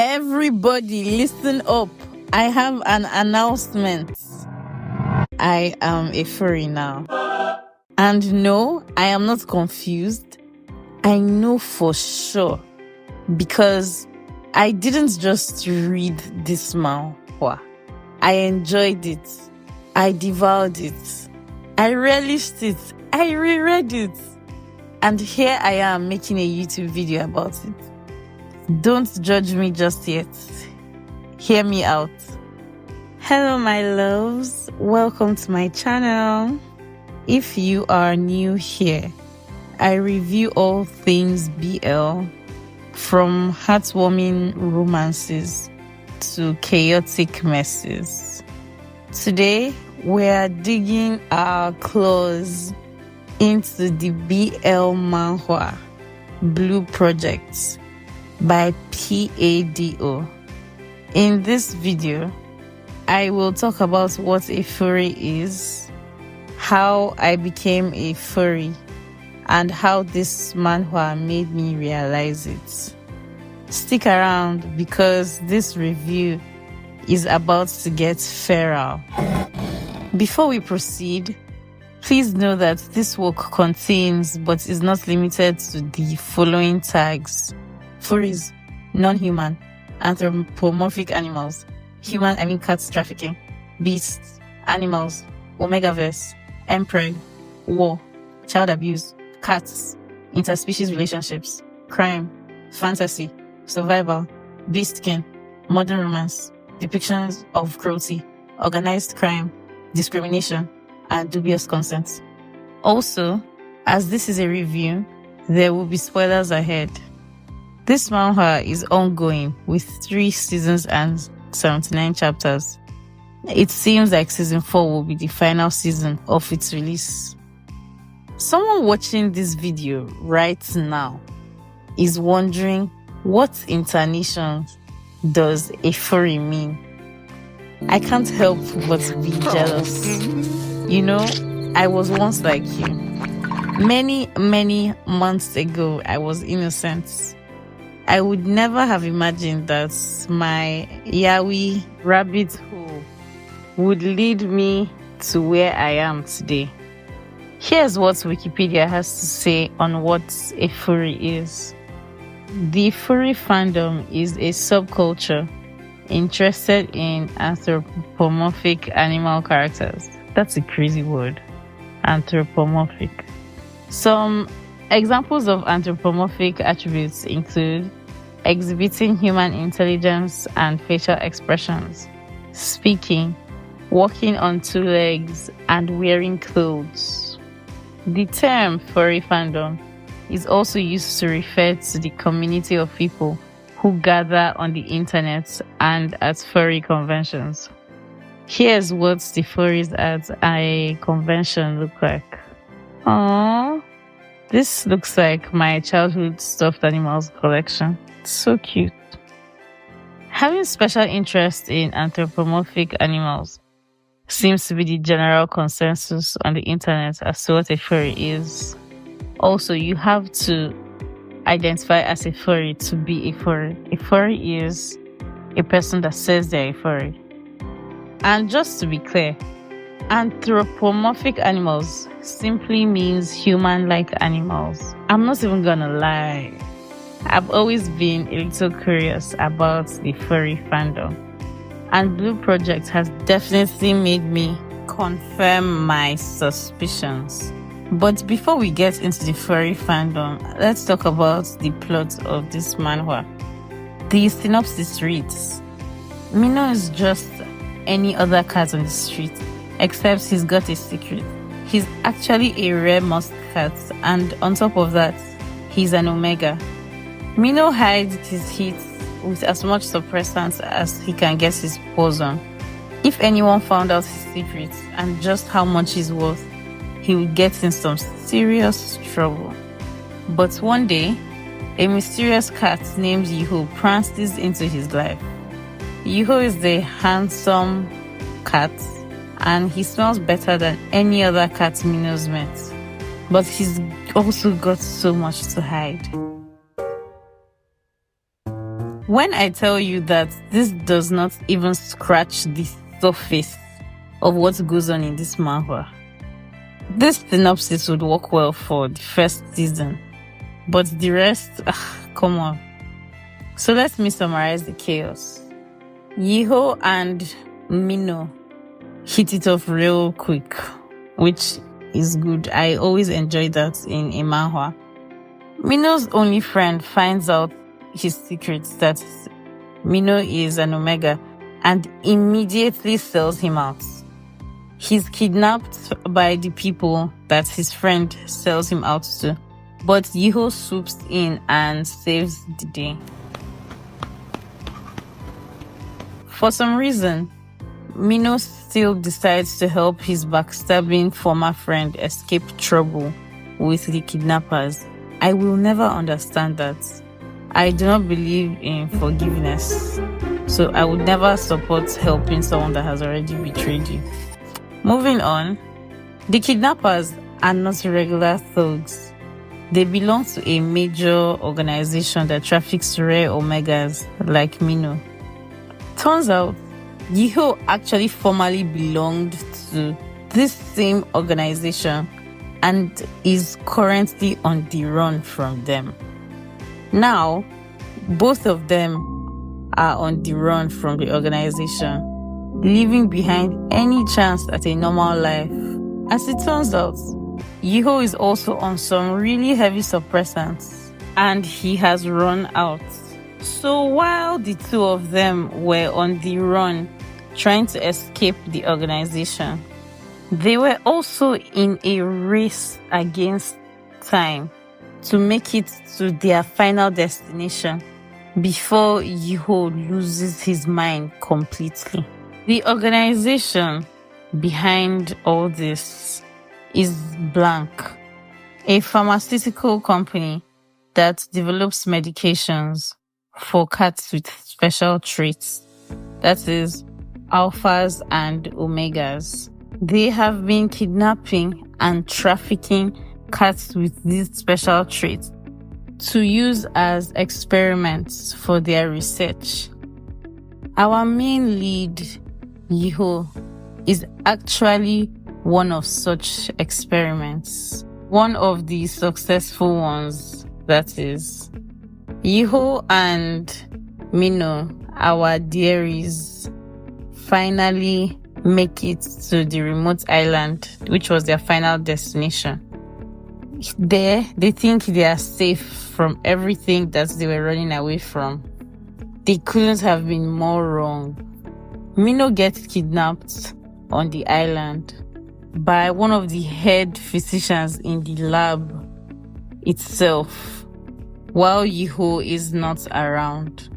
Everybody, listen up. I have an announcement. I am a furry now. And no, I am not confused. I know for sure. Because I didn't just read this manhwa. I enjoyed it. I devoured it. I relished it. I reread it. And here I am making a YouTube video about it. Don't judge me just yet. Hear me out. Hello, my loves. Welcome to my channel. If you are new here, I review all things BL, from heartwarming romances to chaotic messes. Today, we're digging our claws into the BL Manhwa Blue Project by Pado. In this video, I will talk about what a furry is, how I became a furry, and how this manhwa made me realize it. Stick around because this review is about to get feral. Before we proceed, please know that this work contains but is not limited to the following tags: furries, non-human, anthropomorphic animals, cats trafficking, beasts, animals, Omegaverse, emperor, war, child abuse, cats, interspecies relationships, crime, fantasy, survival, beast skin, modern romance, depictions of cruelty, organized crime, discrimination, and dubious consent. Also, as this is a review, there will be spoilers ahead. This manhwa is ongoing with 3 seasons and 79 chapters. It seems like season 4 will be the final season of its release. Someone watching this video right now is wondering, what intonation does a furry mean? I can't help but be jealous. You know, I was once like you. Many months ago, I was innocent. I would never have imagined that my yaoi rabbit hole would lead me to where I am today. Here's what Wikipedia has to say on what a furry is. The furry fandom is a subculture interested in anthropomorphic animal characters. That's a crazy word. Anthropomorphic. Some examples of anthropomorphic attributes include exhibiting human intelligence and facial expressions, speaking, walking on 2 legs, and wearing clothes. The term furry fandom is also used to refer to the community of people who gather on the internet and at furry conventions. Here's what the furries at a convention look like. Aww, this looks like my childhood stuffed animals collection. It's so cute. Having special interest in anthropomorphic animals seems to be the general consensus on the internet as to what a furry is. Also, you have to identify as a furry to be a furry. A furry is a person that says they're a furry. And just to be clear, anthropomorphic animals simply means human-like animals. I'm not even gonna lie. I've always been a little curious about the furry fandom. And Blue Project has definitely made me confirm my suspicions. But before we get into the furry fandom, let's talk about the plot of this manhwa. The synopsis reads: Mino is just any other cat on the street, except he's got a secret. He's actually a rare musk cat, and on top of that, he's an omega. Mino hides his heat with as much suppressants as he can get his paws on. If anyone found out his secret and just how much he's worth, he would get in some serious trouble. But one day, a mysterious cat named Yuho prances into his life. Yuho is the handsome cat, and he smells better than any other cat Mino's met. But he's also got so much to hide. When I tell you that this does not even scratch the surface of what goes on in this manhwa, this synopsis would work well for the first season, but the rest, come on. So let me summarize the chaos. Yiho and Mino hit it off real quick, which is good. I always enjoy that in a manhwa. Mino's only friend finds out his secrets, that Mino is an Omega, and immediately sells him out. He's kidnapped by the people that his friend sells him out to, but Yiho swoops in and saves the day. For some reason, Mino still decides to help his backstabbing former friend escape trouble with the kidnappers. I will never understand that. I do not believe in forgiveness, so I would never support helping someone that has already betrayed you. Moving on, the kidnappers are not regular thugs. They belong to a major organization that traffics rare Omegas like Mino. Turns out, Yiho actually formerly belonged to this same organization and is currently on the run from them. Now, both of them are on the run from the organization, leaving behind any chance at a normal life. As it turns out, Yiho is also on some really heavy suppressants, and he has run out. So while the two of them were on the run, trying to escape the organization, they were also in a race against time to make it to their final destination before Yiho loses his mind completely. The organization behind all this is Blank, a pharmaceutical company that develops medications for cats with special traits, that is, alphas and omegas. They have been kidnapping and trafficking cats with these special traits to use as experiments for their research. Our main lead, Yiho, is actually one of such experiments. One of the successful ones, that is. Yiho and Mino, our dearies, finally make it to the remote island, which was their final destination. There, they think they are safe from everything that they were running away from. They couldn't have been more wrong. Mino gets kidnapped on the island by one of the head physicians in the lab itself, while Yiho is not around.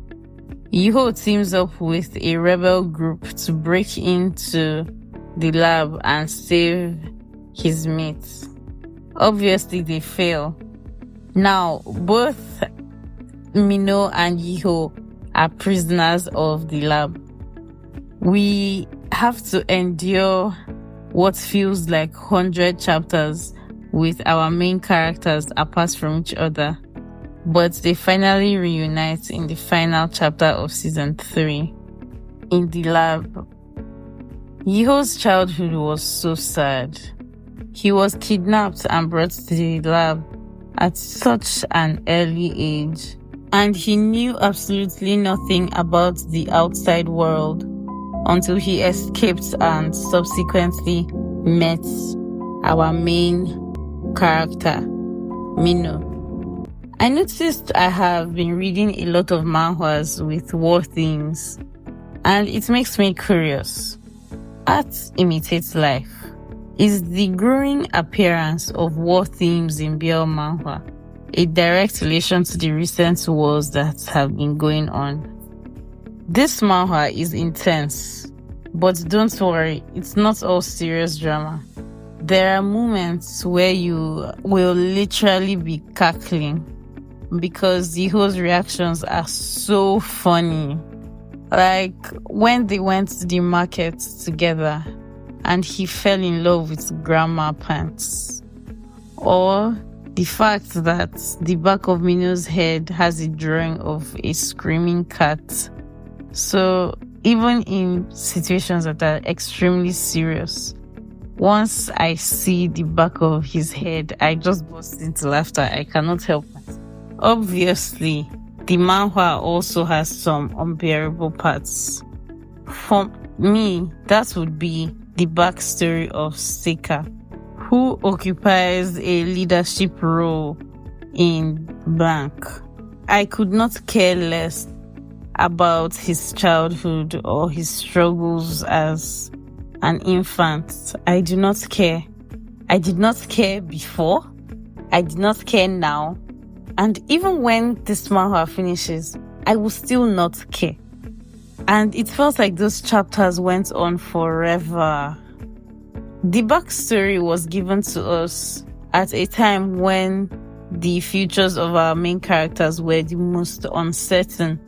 Yiho teams up with a rebel group to break into the lab and save his mates. Obviously, they fail. Now, both Mino and Yiho are prisoners of the lab. We have to endure what feels like 100 chapters with our main characters apart from each other, but they finally reunite in the final chapter of season 3 in the lab. Yiho's childhood was so sad. He was kidnapped and brought to the lab at such an early age, and he knew absolutely nothing about the outside world until he escaped and subsequently met our main character, Mino. I noticed I have been reading a lot of manhwas with war themes, and it makes me curious. Art imitates life. Is the growing appearance of war themes in BL manhwa a direct relation to the recent wars that have been going on? This manhwa is intense, but don't worry, it's not all serious drama. There are moments where you will literally be cackling because Yiho's reactions are so funny. Like when they went to the market together and he fell in love with grandma pants. Or The fact that the back of Mino's head has a drawing of a screaming cat. So even in situations that are extremely serious, once I see the back of his head, I just burst into laughter. I cannot help it. Obviously, the manhwa also has some unbearable parts. For me, that would be the backstory of Seika, who occupies a leadership role in blank. I could not care less about his childhood or his struggles as an infant. I do not care. I did not care before. I did not care now. And even when this manhwa finishes, I will still not care. And it felt like those chapters went on forever. The backstory was given to us at a time when the futures of our main characters were the most uncertain.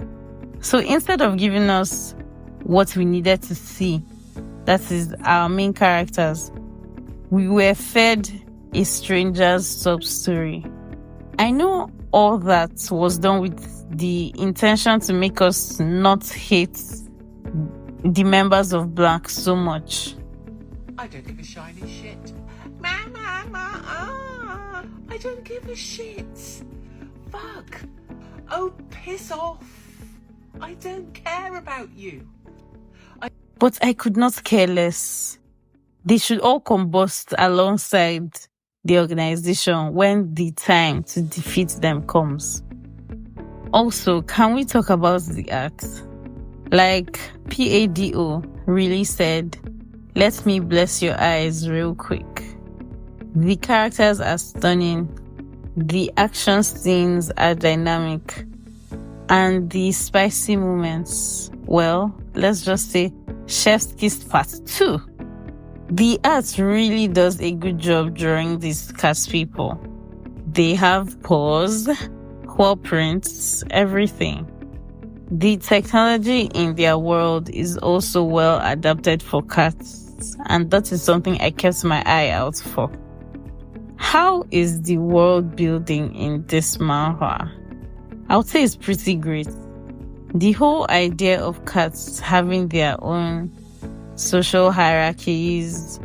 So instead of giving us what we needed to see, that is our main characters, we were fed a stranger's sub-story. I know all that was done with the intention to make us not hate the members of Black so much. I don't give a shiny shit. I don't give a shit. Fuck. Oh, piss off. I don't care about you. But I could not care less. They should all combust alongside the organization when the time to defeat them comes. Also, can we talk about the art? Like Pado really said, let me bless your eyes real quick. The characters are stunning, the action scenes are dynamic, and the spicy moments, well, let's just say Chef's Kiss Part 2. The art really does a good job drawing these cat people. They have paws, claw prints, everything. The technology in their world is also well adapted for cats, and that is something I kept my eye out for. How is the world building in this manhwa? I would say it's pretty great. The whole idea of cats having their own social hierarchies,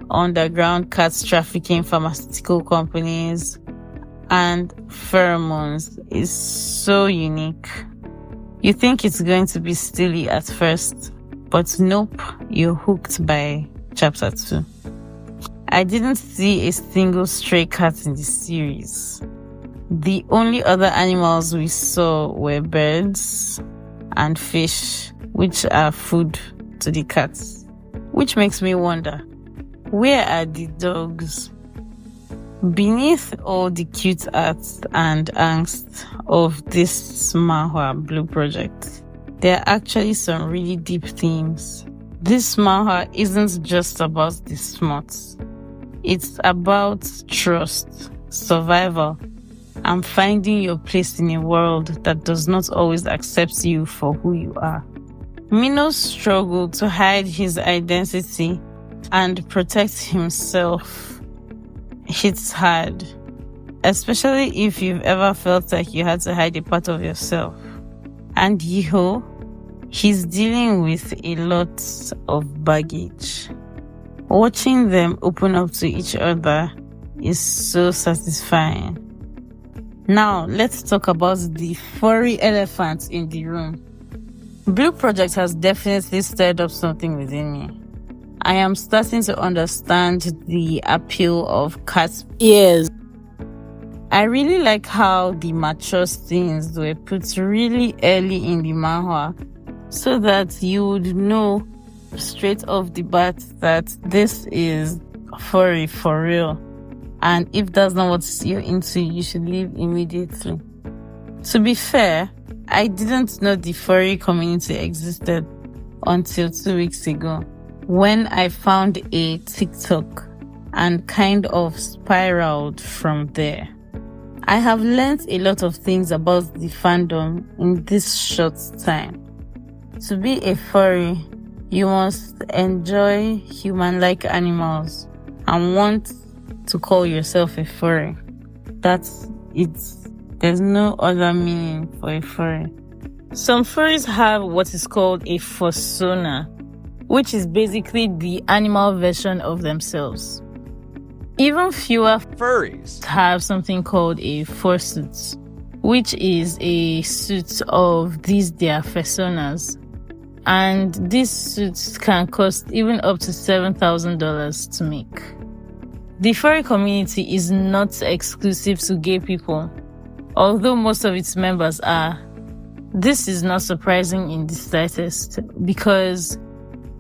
underground cats trafficking pharmaceutical companies, and pheromones is so unique. You think it's going to be silly at first, but nope, you're hooked by chapter 2. I didn't see a single stray cat in the series. The only other animals we saw were birds and fish, which are food to the cats. Which makes me wonder, where are the dogs? Beneath all the cute art and angst of this manhwa blue project, there are actually some really deep themes. This manhwa isn't just about the smarts. It's about trust, survival, and finding your place in a world that does not always accept you for who you are. Mino's struggle to hide his identity and protect himself hits hard, especially if you've ever felt like you had to hide a part of yourself. And Yiho, he's dealing with a lot of baggage. Watching them open up to each other is so satisfying. Now, let's talk about the furry elephant in the room. Blue Project has definitely stirred up something within me. I am starting to understand the appeal of cat ears. I really like how the mature scenes were put really early in the manhwa, so that you would know straight off the bat that this is furry for real. And if that's not what you're into, you should leave immediately. To be fair, I didn't know the furry community existed until 2 weeks ago, when I found a TikTok and kind of spiraled from there. I have learned a lot of things about the fandom in this short time. To be a furry, you must enjoy human-like animals and want to call yourself a furry. That's it. There's no other meaning for a furry. Some furries have what is called a Fursona, which is basically the animal version of themselves. Even fewer Furries have something called a fursuit, which is a suit of these their personas. And these suits can cost even up to $7,000 to make. The furry community is not exclusive to gay people, although most of its members are. This is not surprising in the slightest because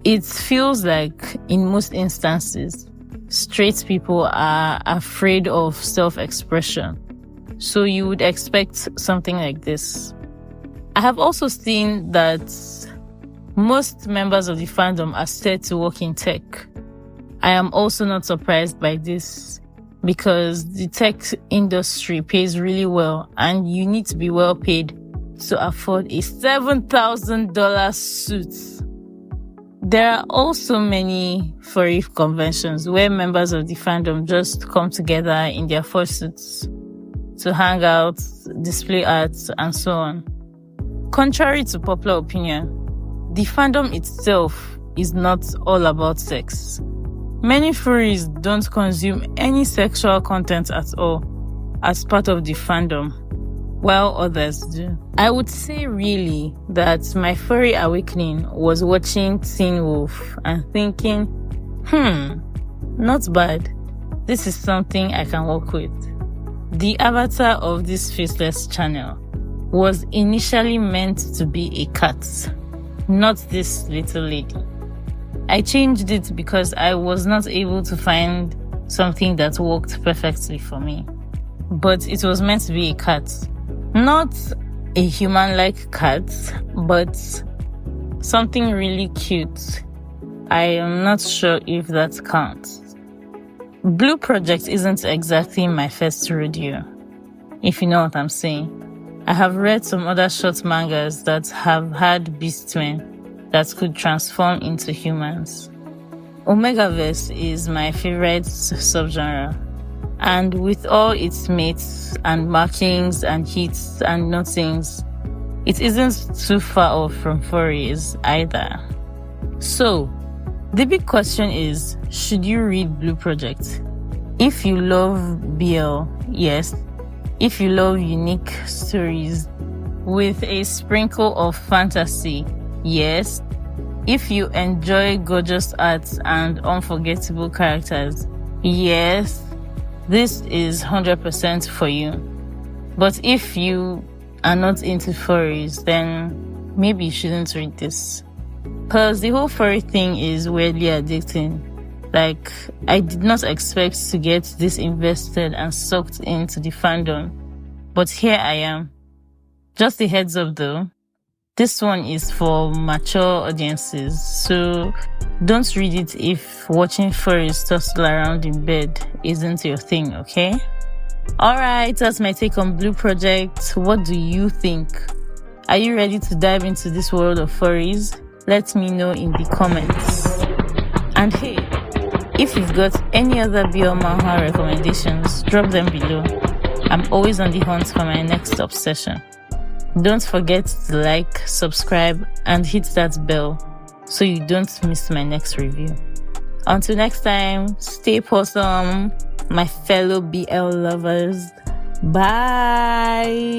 it feels like in most instances, straight people are afraid of self-expression. So you would expect something like this. I have also seen that most members of the fandom are said to work in tech. I am also not surprised by this because the tech industry pays really well and you need to be well paid to afford a $7,000 suit. There are also many furry conventions where members of the fandom just come together in their fursuits to hang out, display art, and so on. Contrary to popular opinion, the fandom itself is not all about sex. Many furries don't consume any sexual content at all as part of the fandom, while others do. I would say really that my furry awakening was watching Teen Wolf and thinking, not bad. This is something I can work with. The avatar of this faceless channel was initially meant to be a cat, not this little lady. I changed it because I was not able to find something that worked perfectly for me. But it was meant to be a cat. Not a human-like cat, but something really cute. I am not sure if that counts. Blue Project isn't exactly my first rodeo, if you know what I'm saying. I have read some other short mangas that have had beast twin that could transform into humans. Omegaverse is my favorite subgenre, and with all its mates and markings and hits and nothings, it isn't too far off from furries either. So, the big question is, should you read Blue Project? If you love BL, yes. If you love unique stories with a sprinkle of fantasy, yes. If you enjoy gorgeous art and unforgettable characters, yes, this is 100% for you. But if you are not into furries, then maybe you shouldn't read this. Because the whole furry thing is weirdly addicting. Like, I did not expect to get this invested and sucked into the fandom. But here I am. Just a heads up though. This one is for mature audiences, so don't read it if watching furries tussle around in bed isn't your thing, okay? Alright, that's my take on Blue Project. What do you think? Are you ready to dive into this world of furries? Let me know in the comments. And hey, if you've got any other BL Manhwa recommendations, drop them below. I'm always on the hunt for my next obsession. Don't forget to like, subscribe, and hit that bell so you don't miss my next review. Until next time, stay awesome, my fellow BL lovers. Bye!